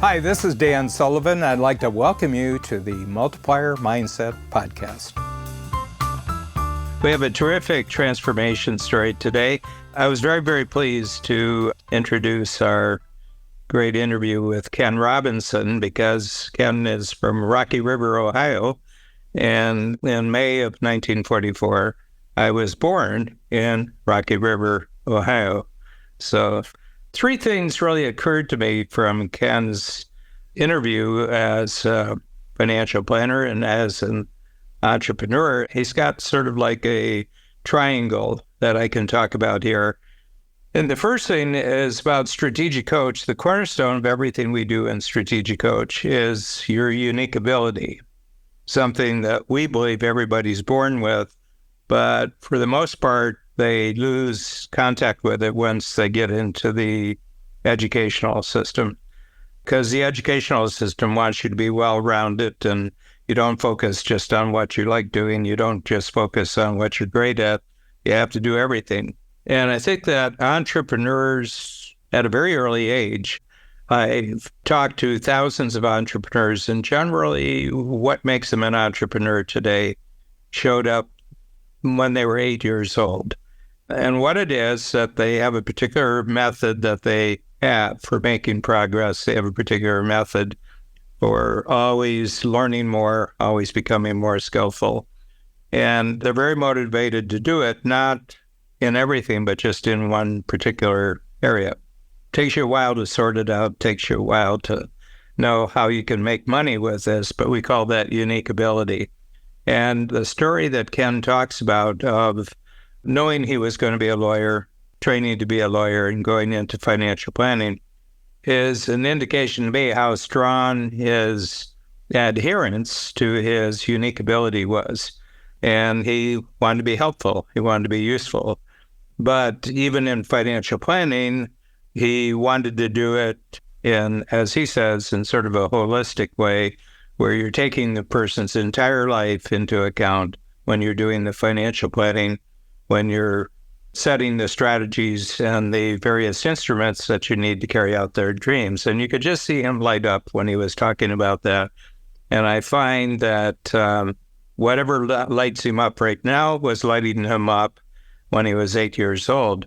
Hi, this is Dan Sullivan. I'd like to welcome you to the Multiplier Mindset Podcast. We have a terrific transformation story today. I was very pleased to introduce our great interview with Ken Robinson because Ken is from Rocky River, Ohio. And in May of 1944, I was born in Rocky River, Ohio. So three things really occurred to me from Ken's interview as a financial planner and as an entrepreneur. He's got sort of like a triangle that I can talk about here. And the first thing is about Strategic Coach. The cornerstone of everything we do in Strategic Coach is your unique ability, something that we believe everybody's born with, but for the most part, they lose contact with it once they get into the educational system, because the educational system wants you to be well-rounded and you don't focus just on what you like doing. You don't just focus on what you're great at. You have to do everything. And I think that entrepreneurs at a very early age, I've talked to thousands of entrepreneurs, and generally what makes them an entrepreneur today showed up when they were 8 years old. And what it is that they have a particular method that they have for making progress. They have a particular method for always learning more, always becoming more skillful. And they're very motivated to do it, not in everything, but just in one particular area. Takes you a while to sort it out, takes you a while to know how you can make money with this, but we call that unique ability. And the story that Ken talks about of knowing he was going to be a lawyer, training to be a lawyer, and going into financial planning is an indication to me how strong his adherence to his unique ability was. And he wanted to be helpful. He wanted to be useful. But even in financial planning, he wanted to do it in, as he says, in sort of a holistic way, where you're taking the person's entire life into account when you're doing the financial planning, when you're setting the strategies and the various instruments that you need to carry out their dreams. And you could just see him light up when he was talking about that. And I find that whatever lights him up right now was lighting him up when he was 8 years old.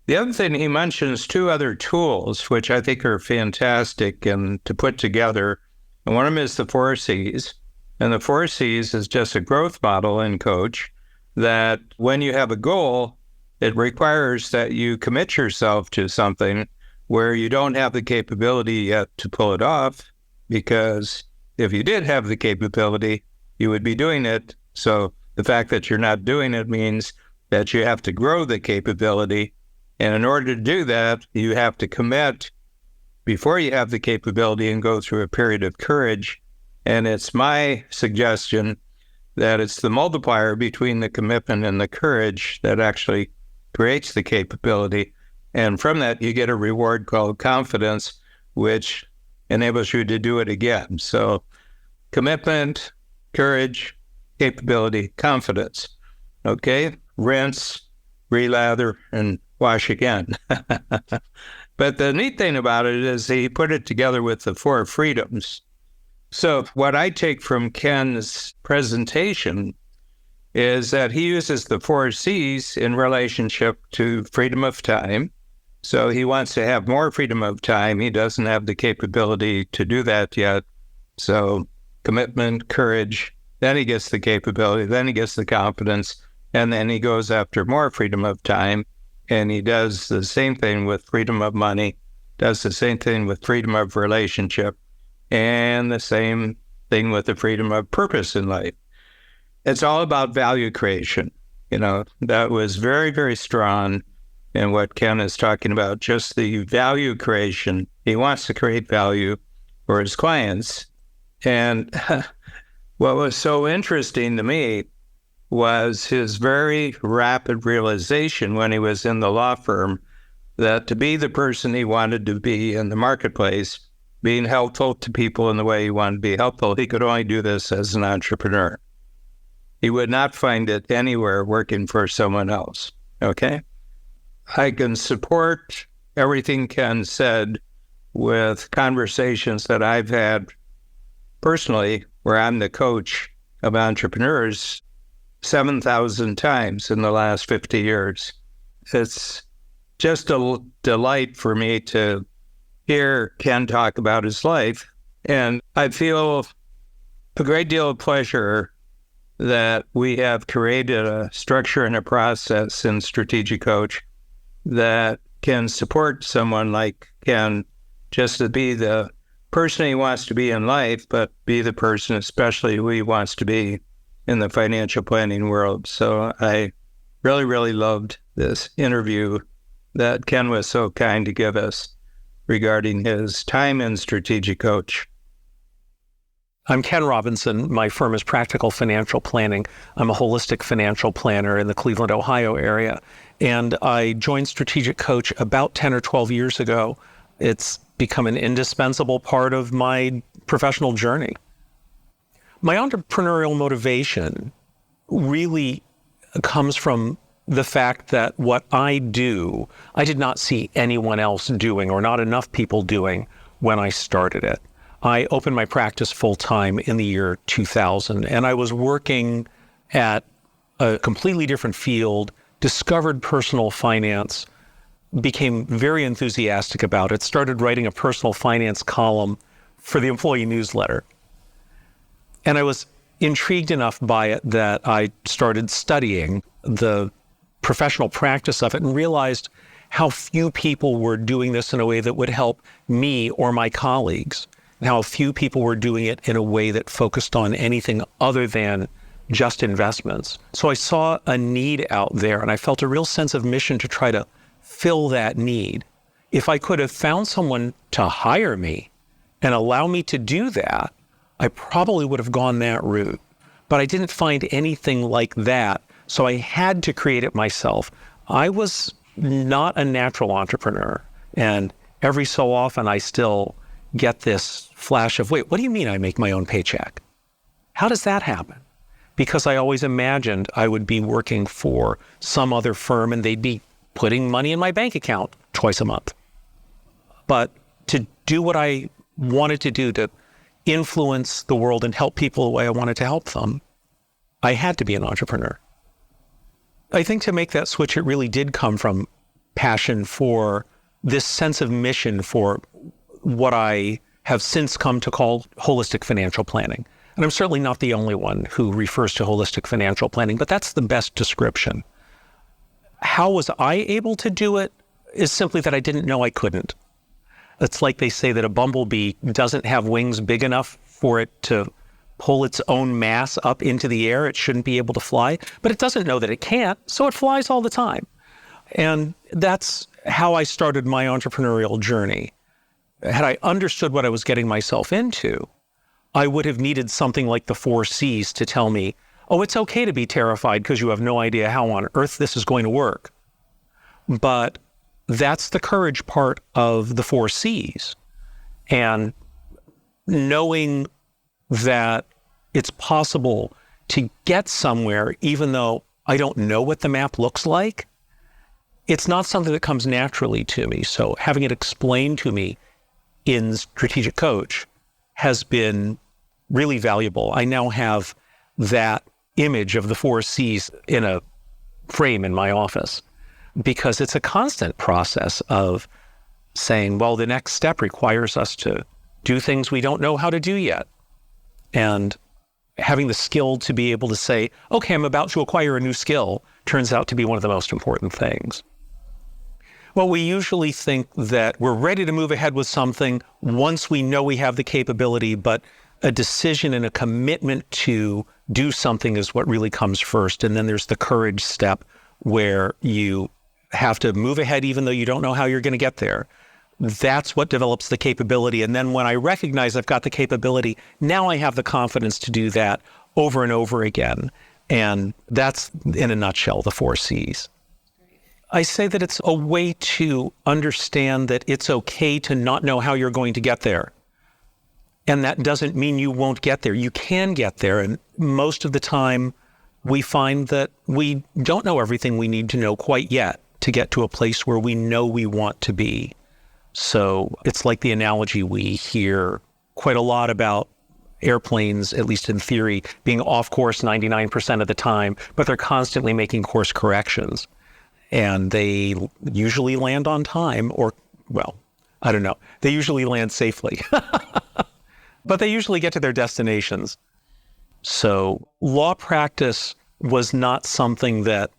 The other thing, he mentions two other tools, which I think are fantastic and to put together. And one of them is the 4 C's. And the 4 C's is just a growth model in Coach that when you have a goal, it requires that you commit yourself to something where you don't have the capability yet to pull it off, because if you did have the capability, you would be doing it. So the fact that you're not doing it means that you have to grow the capability. And in order to do that, you have to commit before you have the capability and go through a period of courage. And it's my suggestion that it's the multiplier between the commitment and the courage that actually creates the capability. And from that, you get a reward called confidence, which enables you to do it again. So commitment, courage, capability, confidence. Okay? Rinse, relather, and wash again. But the neat thing about it is he put it together with the 4 freedoms. So what I take from Ken's presentation is that he uses the 4 C's in relationship to freedom of time. So he wants to have more freedom of time. He doesn't have the capability to do that yet. So commitment, courage, then he gets the capability, then he gets the confidence, and then he goes after more freedom of time. And he does the same thing with freedom of money, does the same thing with freedom of relationship, and the same thing with the freedom of purpose in life. It's all about value creation. You know, that was very strong in what Ken is talking about, just the value creation. He wants to create value for his clients. And what was so interesting to me was his very rapid realization when he was in the law firm that to be the person he wanted to be in the marketplace, being helpful to people in the way he wanted to be helpful, he could only do this as an entrepreneur. He would not find it anywhere working for someone else, okay? I can support everything Ken said with conversations that I've had personally, where I'm the coach of entrepreneurs 7,000 times in the last 50 years. It's just a delight for me to hear Ken talk about his life. And I feel a great deal of pleasure that we have created a structure and a process in Strategic Coach that can support someone like Ken just to be the person he wants to be in life, but be the person especially who he wants to be in the financial planning world. So I really, really loved this interview that Ken was so kind to give us regarding his time in Strategic Coach. I'm Ken Robinson. My firm is Practical Financial Planning. I'm a holistic financial planner in the Cleveland, Ohio area. And I joined Strategic Coach about 10 or 12 years ago. It's become an indispensable part of my professional journey. My entrepreneurial motivation really comes from the fact that what I do, I did not see anyone else doing or not enough people doing when I started it. I opened my practice full-time in the year 2000, and I was working at a completely different field, discovered personal finance, became very enthusiastic about it, started writing a personal finance column for the employee newsletter. And I was intrigued enough by it that I started studying the professional practice of it and realized how few people were doing this in a way that would help me or my colleagues, and how few people were doing it in a way that focused on anything other than just investments. So I saw a need out there, and I felt a real sense of mission to try to fill that need. If I could have found someone to hire me and allow me to do that, I probably would have gone that route. But I didn't find anything like that, so I had to create it myself. I was not a natural entrepreneur, and every so often I still get this flash of, wait, what do you mean I make my own paycheck? How does that happen? Because I always imagined I would be working for some other firm and they'd be putting money in my bank account twice a month. But to do what I wanted to do, to influence the world and help people the way I wanted to help them, I had to be an entrepreneur. I think to make that switch, it really did come from passion for this sense of mission for what I have since come to call holistic financial planning. And I'm certainly not the only one who refers to holistic financial planning, but that's the best description. How was I able to do it is simply that I didn't know I couldn't. It's like they say that a bumblebee doesn't have wings big enough for it to pull its own mass up into the air. It shouldn't be able to fly, but it doesn't know that it can't, so it flies all the time. And that's how I started my entrepreneurial journey. Had I understood what I was getting myself into, I would have needed something like the 4 C's to tell me, oh, it's okay to be terrified because you have no idea how on earth this is going to work. But that's the courage part of the 4 C's. And knowing that it's possible to get somewhere, even though I don't know what the map looks like, it's not something that comes naturally to me. So having it explained to me in Strategic Coach has been really valuable. I now have that image of the 4 C's in a frame in my office because it's a constant process of saying, well, the next step requires us to do things we don't know how to do yet. And having the skill to be able to say, okay, I'm about to acquire a new skill, turns out to be one of the most important things. Well, we usually think that we're ready to move ahead with something once we know we have the capability, but a decision and a commitment to do something is what really comes first. And then there's the courage step where you have to move ahead even though you don't know how you're going to get there. That's what develops the capability. And then when I recognize I've got the capability, now I have the confidence to do that over and over again. And that's, in a nutshell, the 4 C's. I say that it's a way to understand that it's okay to not know how you're going to get there. And that doesn't mean you won't get there. You can get there. And most of the time, we find that we don't know everything we need to know quite yet to get to a place where we know we want to be. So it's like the analogy we hear quite a lot about airplanes, at least in theory, being off course 99% of the time, but they're constantly making course corrections. And they usually land on time, or, well, I don't know. They usually land safely, but they usually get to their destinations. So law practice was not something that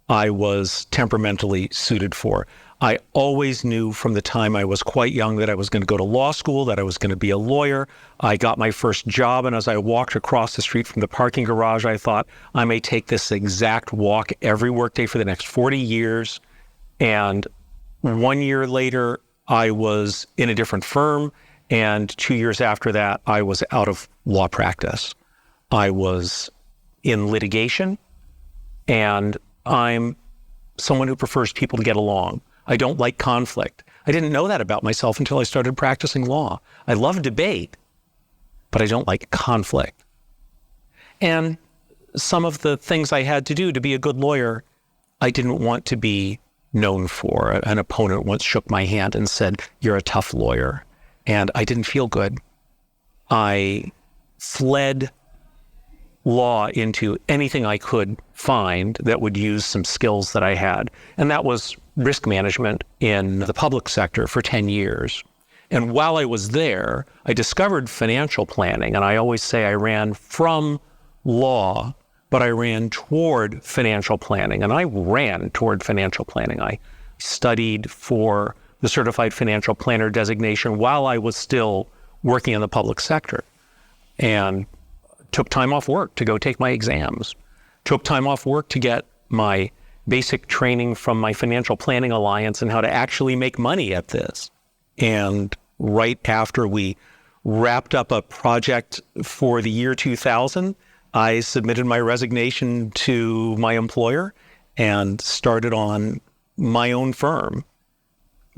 I was temperamentally suited for. I always knew from the time I was quite young that I was going to go to law school, that I was going to be a lawyer. I got my first job, and as I walked across the street from the parking garage, I thought, I may take this exact walk every workday for the next 40 years. And 1 year later, I was in a different firm, and 2 years after that, I was out of law practice. I was in litigation, and I'm someone who prefers people to get along. I don't like conflict. I didn't know that about myself until I started practicing law. I love debate, but I don't like conflict. And some of the things I had to do to be a good lawyer, I didn't want to be known for. An opponent once shook my hand and said, "You're a tough lawyer." And I didn't feel good. I fled law into anything I could find that would use some skills that I had. And that was risk management in the public sector for 10 years. And while I was there, I discovered financial planning. And I always say I ran from law, but I ran toward financial planning. And I ran toward financial planning. I studied for the Certified Financial Planner designation while I was still working in the public sector. And took time off work to go take my exams, took time off work to get my basic training from my Financial Planning Alliance and how to actually make money at this. And right after we wrapped up a project for the year 2000, I submitted my resignation to my employer and started on my own firm.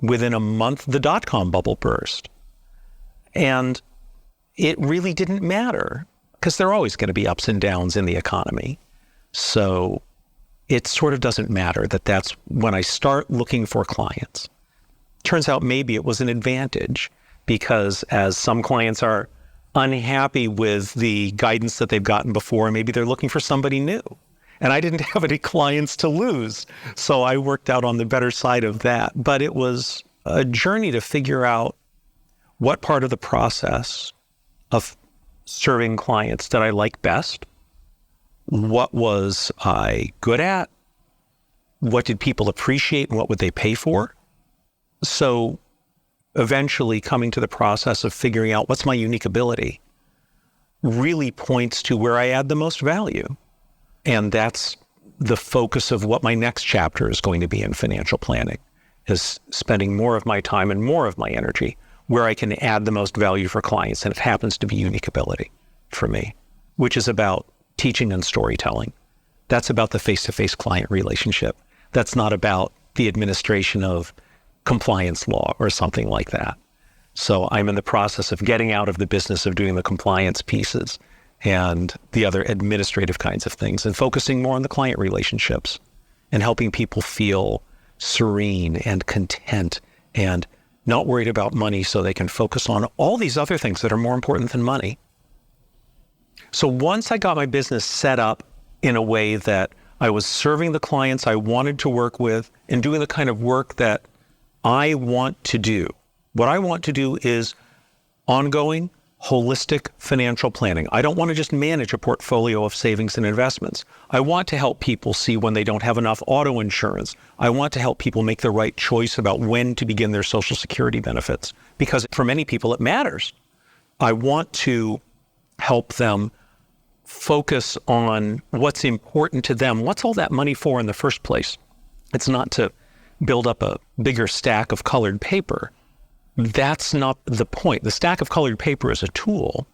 Within a month, the dot-com bubble burst. And it really didn't matter, because there are always going to be ups and downs in the economy. So it sort of doesn't matter that's when I start looking for clients. Turns out maybe it was an advantage, because as some clients are unhappy with the guidance that they've gotten before, maybe they're looking for somebody new. And I didn't have any clients to lose. So I worked out on the better side of that. But it was a journey to figure out what part of the process of serving clients did I like best? What was I good at? What did people appreciate and what would they pay for? So eventually coming to the process of figuring out what's my unique ability really points to where I add the most value. And that's the focus of what my next chapter is going to be in financial planning, is spending more of my time and more of my energy where I can add the most value for clients. And it happens to be unique ability for me, which is about teaching and storytelling. That's about the face-to-face client relationship. That's not about the administration of compliance law or something like that. So I'm in the process of getting out of the business of doing the compliance pieces and the other administrative kinds of things and focusing more on the client relationships and helping people feel serene and content and not worried about money, so they can focus on all these other things that are more important than money. So once I got my business set up in a way that I was serving the clients I wanted to work with and doing the kind of work that I want to do. What I want to do is ongoing, holistic financial planning. I don't want to just manage a portfolio of savings and investments. I want to help people see when they don't have enough auto insurance. I want to help people make the right choice about when to begin their Social Security benefits, because for many people it matters. I want to help them focus on what's important to them. What's all that money for in the first place? It's not to build up a bigger stack of colored paper. That's not the point. The stack of colored paper is a tool.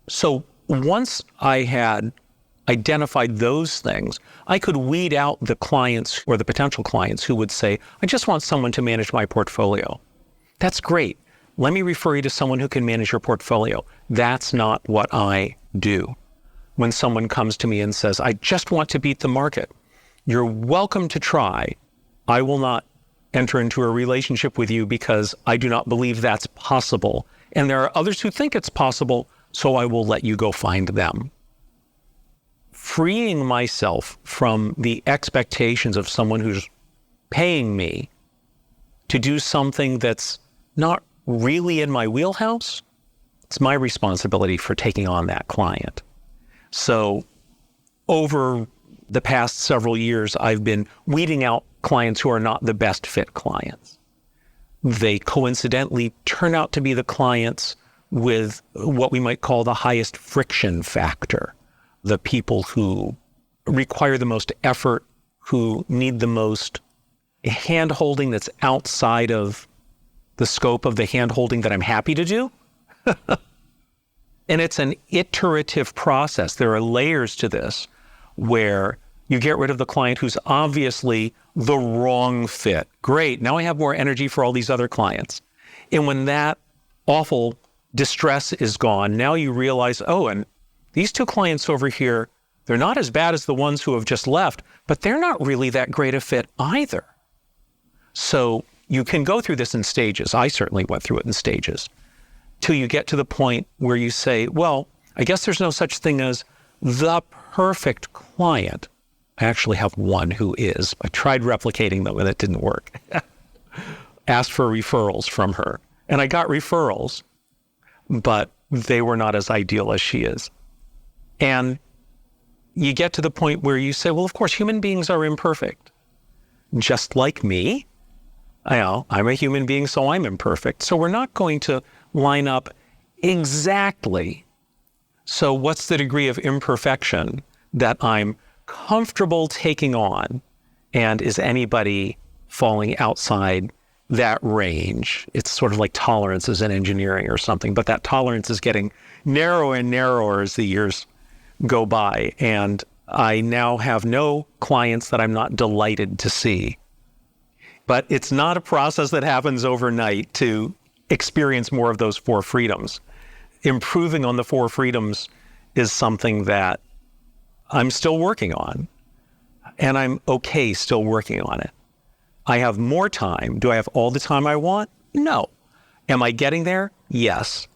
So once I had identified those things, I could weed out the clients or the potential clients who would say, I just want someone to manage my portfolio. That's great. Let me refer you to someone who can manage your portfolio. That's not what I do. When someone comes to me and says, I just want to beat the market, you're welcome to try. I will not enter into a relationship with you because I do not believe that's possible. And there are others who think it's possible, so I will let you go find them. Freeing myself from the expectations of someone who's paying me to do something that's not really in my wheelhouse, it's my responsibility for taking on that client. So over the past several years, I've been weeding out clients who are not the best fit clients. They coincidentally turn out to be the clients with what we might call the highest friction factor, the people who require the most effort, who need the most hand-holding that's outside of the scope of the hand-holding that I'm happy to do. And it's an iterative process. There are layers to this where you get rid of the client who's obviously the wrong fit. Great, now I have more energy for all these other clients. And when that awful distress is gone, now you realize, oh, and these two clients over here, they're not as bad as the ones who have just left, but they're not really that great a fit either. So you can go through this in stages. I certainly went through it in stages till you get to the point where you say, well, I guess there's no such thing as the perfect client. I actually have one who is. I tried replicating them and it didn't work. Asked for referrals from her and I got referrals, but they were not as ideal as she is. And you get to the point where you say, well, of course, human beings are imperfect. Just like me. I'm a human being, so I'm imperfect. So we're not going to line up exactly. So what's the degree of imperfection that I'm comfortable taking on? And is anybody falling outside that range? It's sort of like tolerances in engineering or something, but that tolerance is getting narrower and narrower as the years go by. And I now have no clients that I'm not delighted to see. But it's not a process that happens overnight to experience more of those four freedoms. Improving on the four freedoms is something that I'm still working on, and I'm okay still working on it. I have more time. Do I have all the time I want? No. Am I getting there? Yes.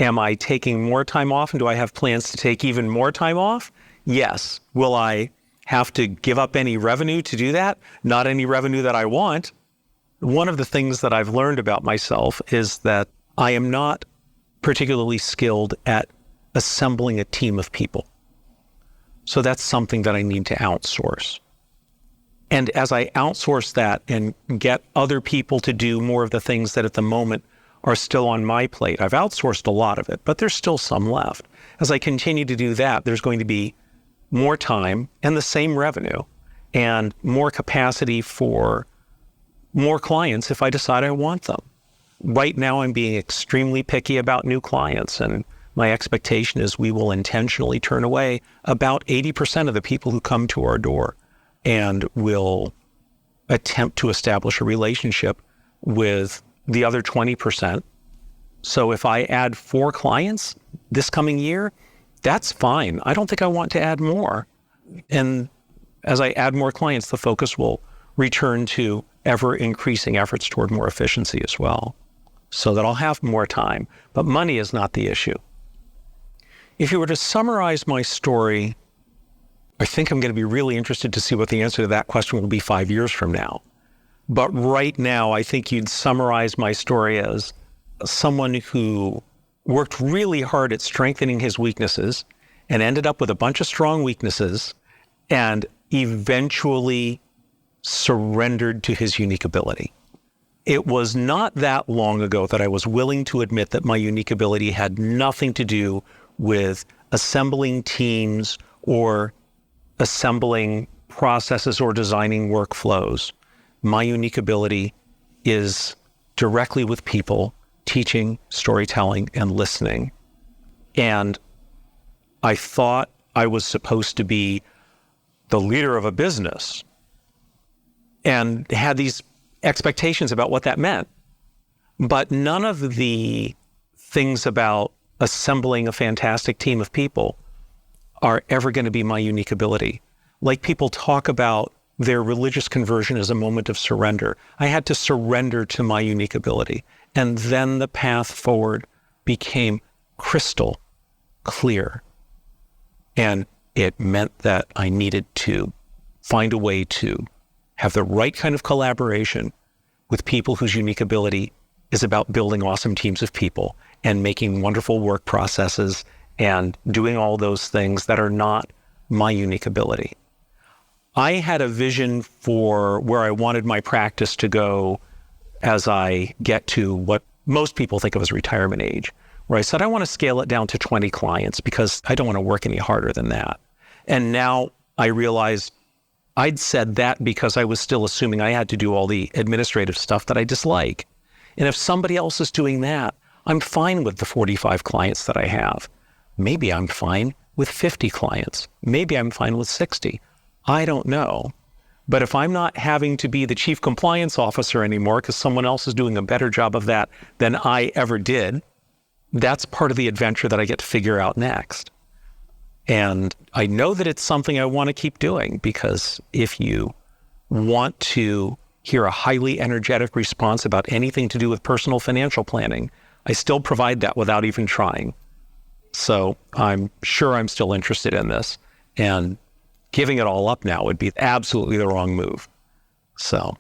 Am I taking more time off, and do I have plans to take even more time off? Yes. Will I have to give up any revenue to do that? Not any revenue that I want. One of the things that I've learned about myself is that I am not particularly skilled at assembling a team of people. So that's something that I need to outsource. And as I outsource that and get other people to do more of the things that at the moment are still on my plate, I've outsourced a lot of it, but there's still some left. As I continue to do that, there's going to be more time and the same revenue and more capacity for more clients if I decide I want them. Right now, I'm being extremely picky about new clients, and my expectation is we will intentionally turn away about 80% of the people who come to our door and will attempt to establish a relationship with the other 20%. So if I add 4 clients this coming year, that's fine. I don't think I want to add more. And as I add more clients, the focus will return to ever increasing efforts toward more efficiency as well, so that I'll have more time. But money is not the issue. If you were to summarize my story, I think I'm going to be really interested to see what the answer to that question will be 5 years from now. But right now, I think you'd summarize my story as someone who worked really hard at strengthening his weaknesses and ended up with a bunch of strong weaknesses and eventually surrendered to his unique ability. It was not that long ago that I was willing to admit that my unique ability had nothing to do with assembling teams or assembling processes or designing workflows. My unique ability is directly with people, teaching, storytelling, and listening. And I thought I was supposed to be the leader of a business and had these expectations about what that meant. But none of the things about assembling a fantastic team of people are ever going to be my unique ability. Like people talk about their religious conversion as a moment of surrender. I had to surrender to my unique ability. And then the path forward became crystal clear. And it meant that I needed to find a way to have the right kind of collaboration with people whose unique ability is about building awesome teams of people and making wonderful work processes and doing all those things that are not my unique ability. I had a vision for where I wanted my practice to go as I get to what most people think of as retirement age, where I said, I want to scale it down to 20 clients because I don't want to work any harder than that. And now I realize I'd said that because I was still assuming I had to do all the administrative stuff that I dislike. And if somebody else is doing that, I'm fine with the 45 clients that I have. Maybe I'm fine with 50 clients. Maybe I'm fine with 60. I don't know. But if I'm not having to be the chief compliance officer anymore because someone else is doing a better job of that than I ever did, that's part of the adventure that I get to figure out next. And I know that it's something I want to keep doing, because if you want to hear a highly energetic response about anything to do with personal financial planning, I still provide that without even trying. So I'm sure I'm still interested in this, and giving it all up now would be absolutely the wrong move. So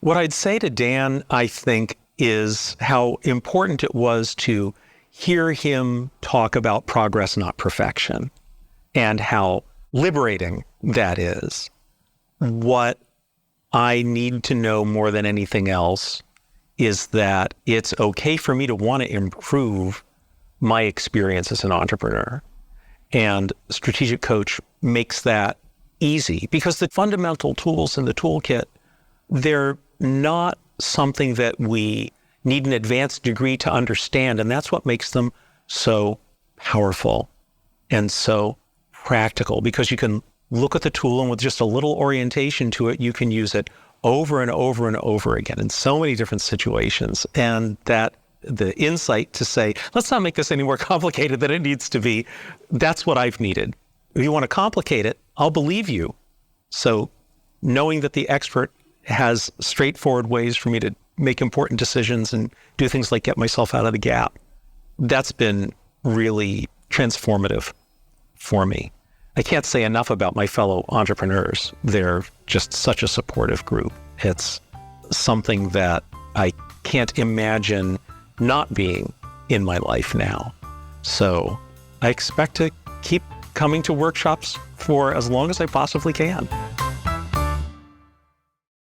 what I'd say to Dan, I think, is how important it was to hear him talk about progress, not perfection, and how liberating that is. What I need to know more than anything else is that it's okay for me to want to improve my experience as an entrepreneur. And Strategic Coach makes that easy, because the fundamental tools in the toolkit, they're not something that we need an advanced degree to understand. And that's what makes them so powerful and so practical, because you can look at the tool and with just a little orientation to it, you can use it over and over and over again in so many different situations. And that the insight to say, let's not make this any more complicated than it needs to be, that's what I've needed. If you want to complicate it, I'll believe you. So knowing that the expert has straightforward ways for me to make important decisions and do things like get myself out of the gap, that's been really transformative for me. I can't say enough about my fellow entrepreneurs. They're just such a supportive group. It's something that I can't imagine not being in my life now. So I expect to keep coming to workshops for as long as I possibly can.